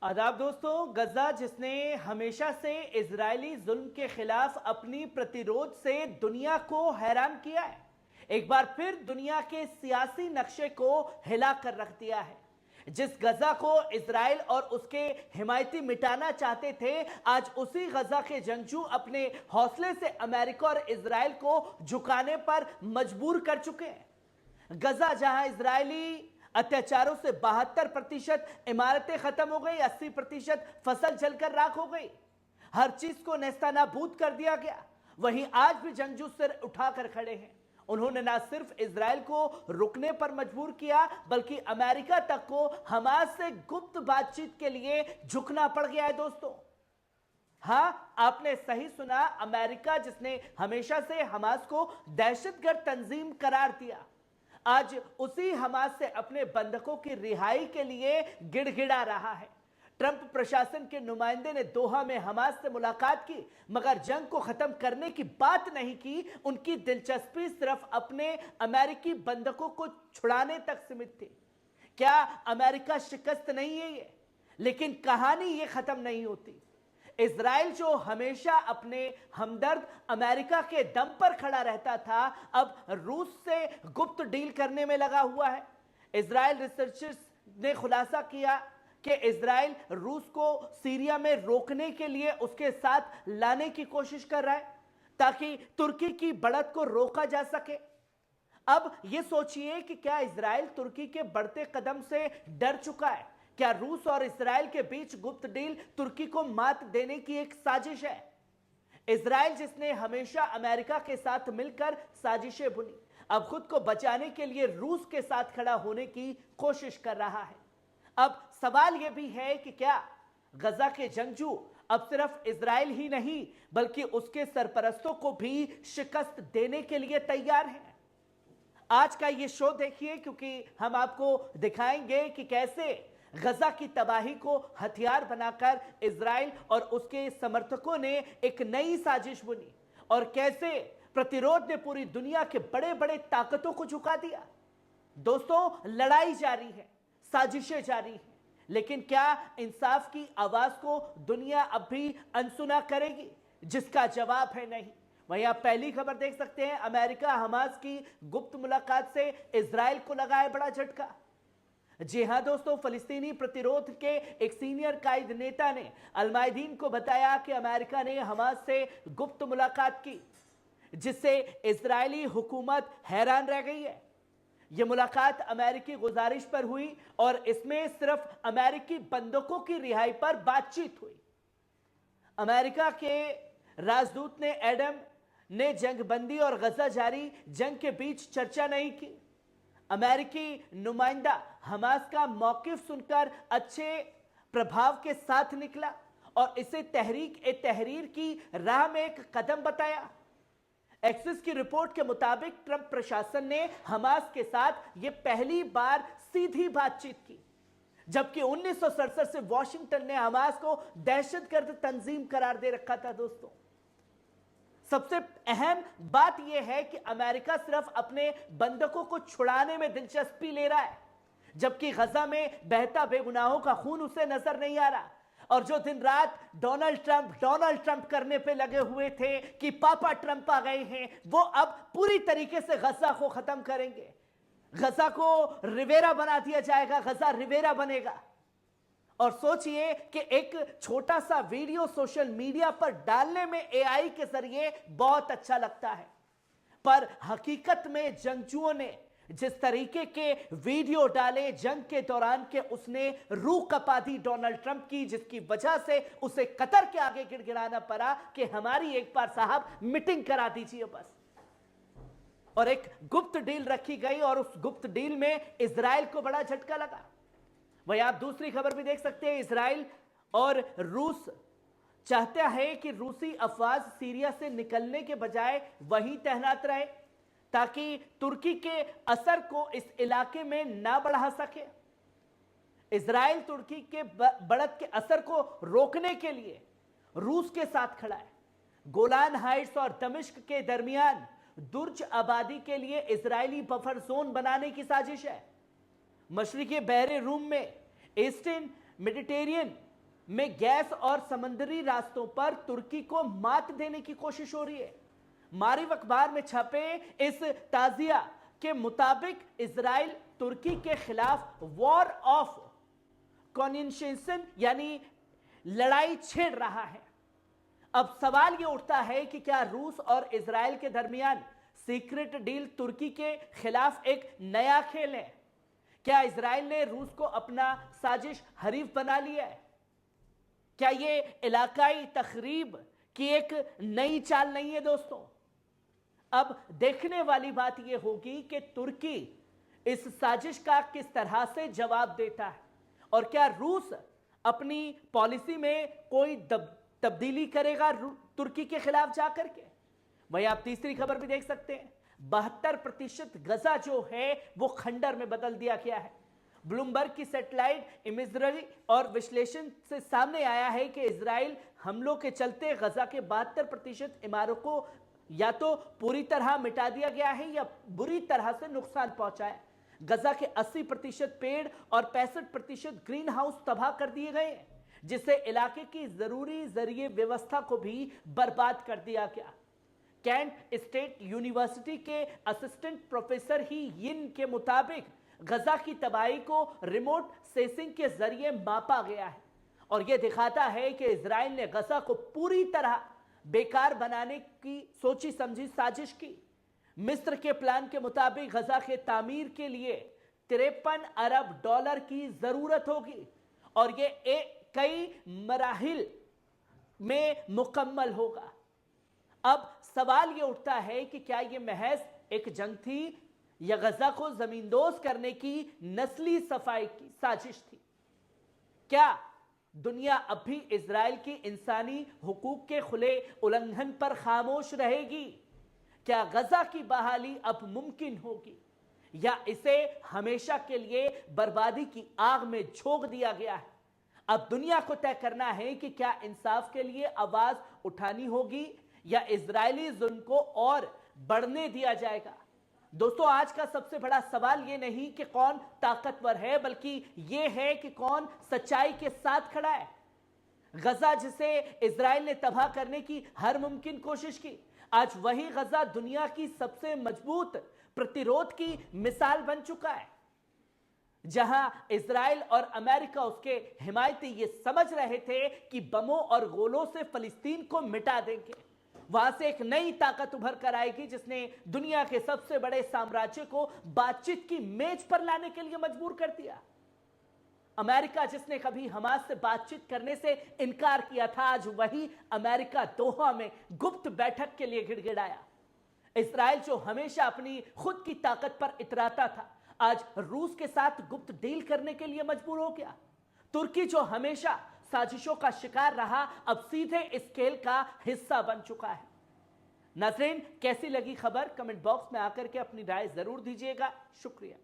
आदाब दोस्तों। गजा जिसने हमेशा से इजरायली जुल्म के खिलाफ अपनी प्रतिरोध से दुनिया को हैरान किया है, एक बार फिर दुनिया के सियासी नक्शे को हिला कर रख दिया है। जिस गजा को इजराइल और उसके हिमायती मिटाना चाहते थे, आज उसी गजा के जंगजू अपने हौसले से अमेरिका और इजराइल को झुकाने पर मजबूर कर चुके हैं। गजा जहां इजरायली अत्याचारों से 72% इमारतें खत्म हो गई, 80% फसल जलकर राख हो गई, हर चीज को नेस्तनाबूद कर दिया गया, वहीं आज भी जंगजू सिर उठाकर खड़े हैं। उन्होंने ना सिर्फ इजराइल को रुकने पर मजबूर किया, बल्कि अमेरिका तक को हमास से गुप्त बातचीत के लिए झुकना पड़ गया है। दोस्तों, हां, आपने सही सुना, अमेरिका जिसने हमेशा से हमास को दहशतगर्द तंजीम करार दिया, आज उसी हमास से अपने बंधकों की रिहाई के लिए गिड़गिड़ा रहा है। ट्रंप प्रशासन के नुमाइंदे ने दोहा में हमास से मुलाकात की, मगर जंग को खत्म करने की बात नहीं की। उनकी दिलचस्पी सिर्फ अपने अमेरिकी बंधकों को छुड़ाने तक सीमित थी। क्या अमेरिका शिकस्त नहीं है ये? लेकिन कहानी ये खत्म नहीं होती। इजराइल जो हमेशा अपने हमदर्द अमेरिका के दम पर खड़ा रहता था, अब रूस से गुप्त डील करने में लगा हुआ है। इजराइल रिसर्चर्स ने खुलासा किया कि इजराइल रूस को सीरिया में रोकने के लिए उसके साथ लाने की कोशिश कर रहा है, ताकि तुर्की की बढ़त को रोका जा सके। अब यह सोचिए कि क्या इजराइल तुर्की के बढ़ते कदम से डर चुका है? क्या रूस और इजराइल के बीच गुप्त डील तुर्की को मात देने की एक साजिश है? इजराइल जिसने हमेशा अमेरिका के साथ मिलकर साजिशें बुनी, अब खुद को बचाने के लिए रूस के साथ खड़ा होने की कोशिश कर रहा है। अब सवाल यह भी है कि क्या गजा के जंगजू अब सिर्फ इजराइल ही नहीं, बल्कि उसके सरपरस्तों को भी शिकस्त देने के लिए तैयार हैं? आज का यह शो देखिए, क्योंकि हम आपको दिखाएंगे कि कैसे गजा की तबाही को हथियार बनाकर इजराइल और उसके समर्थकों ने एक नई साजिश बुनी, और कैसे प्रतिरोध ने पूरी दुनिया के बड़े बड़े ताकतों को झुका दिया। दोस्तों, लड़ाई जारी है, साजिशें जारी हैं, लेकिन क्या इंसाफ की आवाज को दुनिया अब भी अनसुना करेगी? जिसका जवाब है नहीं। वहीं आप पहली खबर देख सकते हैं, अमेरिका हमास की गुप्त मुलाकात से इजराइल को लगा है बड़ा झटका। जी हां दोस्तों, फिलिस्तीनी प्रतिरोध के एक सीनियर कायद नेता ने अल-मायदीन को बताया कि अमेरिका ने हमास से गुप्त मुलाकात की, जिससे इजरायली हुकूमत हैरान रह गई है। यह मुलाकात अमेरिकी गुजारिश पर हुई और इसमें सिर्फ अमेरिकी बंधकों की रिहाई पर बातचीत हुई। अमेरिका के राजदूत ने एडम ने जंगबंदी और गजा जारी जंग के बीच चर्चा नहीं की। अमेरिकी नुमाइंदा हमास का मौकिफ सुनकर अच्छे प्रभाव के साथ निकला और इसे तहरीर की राह में एक कदम बताया। एक्सिस की रिपोर्ट के मुताबिक ट्रंप प्रशासन ने हमास के साथ यह पहली बार सीधी बातचीत की, जबकि 1967 से वॉशिंगटन ने हमास को दहशतगर्द तंजीम करार दे रखा था। दोस्तों, सबसे अहम बात यह है कि अमेरिका सिर्फ अपने बंधकों को छुड़ाने में दिलचस्पी ले रहा है, जबकि गजा में बहता बेगुनाहों का खून उसे नजर नहीं आ रहा। और जो दिन रात डोनाल्ड ट्रंप करने पे लगे हुए थे कि पापा ट्रंप आ गए हैं, वो अब पूरी तरीके से गजा को खत्म करेंगे। गजा को रिवेरा बना दिया जाएगा, गजा रिवेरा बनेगा। और सोचिए कि एक छोटा सा वीडियो सोशल मीडिया पर डालने में एआई के जरिए बहुत अच्छा लगता है, पर हकीकत में जंगजुओं ने जिस तरीके के वीडियो डाले जंग के दौरान के, उसने रूह कपा दी डोनाल्ड ट्रंप की, जिसकी वजह से उसे कतर के आगे गिड़गिड़ाना पड़ा कि हमारी एक बार साहब मीटिंग करा दीजिए बस। और एक गुप्त डील रखी गई और उस गुप्त डील में इजराइल को बड़ा झटका लगा। वही आप दूसरी खबर भी देख सकते हैं, इजराइल और रूस चाहता है कि रूसी अफवाज सीरिया से निकलने के बजाय वहीं तैनात रहे, ताकि तुर्की के असर को इस इलाके में ना बढ़ा सके। इजराइल तुर्की के बढ़त के असर को रोकने के लिए रूस के साथ खड़ा है। गोलान हाइट्स और दमिश्क के दरमियान दुर्ज आबादी के लिए इजरायली बफर जोन बनाने की साजिश है। मशरिकी बहरे रूम में ईस्टर्न मेडिटेरियन में गैस और समुद्री रास्तों पर तुर्की को मात देने की कोशिश हो रही है। मारिव अखबार में छपे इस ताजिया के मुताबिक इजराइल तुर्की के खिलाफ वॉर ऑफ कॉन्शियंस यानी लड़ाई छेड़ रहा है। अब सवाल यह उठता है कि क्या रूस और इजराइल के दरमियान सीक्रेट डील तुर्की के खिलाफ एक नया खेल है? क्या इजराइल ने रूस को अपना साजिश हरीफ बना लिया है? क्या यह इलाकाई तखरीब की एक नई चाल नहीं है दोस्तों? अब देखने वाली बात यह होगी कि तुर्की इस साजिश का किस तरह से जवाब देता है और क्या रूस अपनी पॉलिसी में कोई तब्दीली करेगा तुर्की के खिलाफ जाकर के। वहीं आप तीसरी खबर भी देख सकते हैं, 72% गजा जो है वो खंडर में बदल दिया गया है। ब्लूमबर्ग की सैटेलाइट इमेजरी और विश्लेषण से सामने आया है कि इजराइल हमलों के चलते गजा के 72% इमारतों को या तो पूरी तरह मिटा दिया गया है या बुरी तरह से नुकसान पहुंचा है। गजा के 80% पेड़ और 65% ग्रीन हाउस तबाह कर दिए गए हैं, जिससे इलाके की जरूरी जरिए व्यवस्था को भी बर्बाद कर दिया गया। कैंट स्टेट यूनिवर्सिटी के असिस्टेंट प्रोफेसर ही यिन के मुताबिक गजा की तबाही को रिमोट सेंसिंग के जरिए मापा गया है और यह दिखाता है कि इजराइल ने गजा को पूरी तरह बेकार बनाने की सोची समझी साजिश की। मिस्र के प्लान के मुताबिक गजा के तामीर के लिए 53 अरब डॉलर की जरूरत होगी और यह कई मराहिल में मुकम्मल होगा। अब सवाल यह उठता है कि क्या यह महज एक जंग थी या गजा को जमींदोज करने की नस्ली सफाई की साजिश थी? क्या दुनिया अब भी इजराइल की इंसानी हुकूक के खुले उल्लंघन पर खामोश रहेगी? क्या गजा की बहाली अब मुमकिन होगी या इसे हमेशा के लिए बर्बादी की आग में झोंक दिया गया है? अब दुनिया को तय करना है कि क्या इंसाफ के लिए आवाज उठानी होगी या इजरायली जुल्म को और बढ़ने दिया जाएगा। दोस्तों, आज का सबसे बड़ा सवाल यह नहीं कि कौन ताकतवर है, बल्कि यह है कि कौन सच्चाई के साथ खड़ा है। गजा जिसे इजराइल ने तबाह करने की हर मुमकिन कोशिश की, आज वही गजा दुनिया की सबसे मजबूत प्रतिरोध की मिसाल बन चुका है। जहां इजराइल और अमेरिका उसके हिमायती ये समझ रहे थे कि बमों और गोलों से फिलिस्तीन को मिटा देंगे, वहां से एक नई ताकत उभर कर आएगी जिसने दुनिया के सबसे बड़े साम्राज्य को बातचीत की मेज पर लाने के लिए मजबूर कर दिया। अमेरिका जिसने कभी हमास से बातचीत करने से इनकार किया था, आज वही अमेरिका दोहा में गुप्त बैठक के लिए गिड़गिड़ाया। इजराइल जो हमेशा अपनी खुद की ताकत पर इतराता था, आज रूस के साथ गुप्त डील करने के लिए मजबूर हो गया। तुर्की जो हमेशा साजिशों का शिकार रहा, अब सीधे इस खेल का हिस्सा बन चुका है। नाज़रीन, कैसी लगी खबर? कमेंट बॉक्स में आकर के अपनी राय जरूर दीजिएगा। शुक्रिया।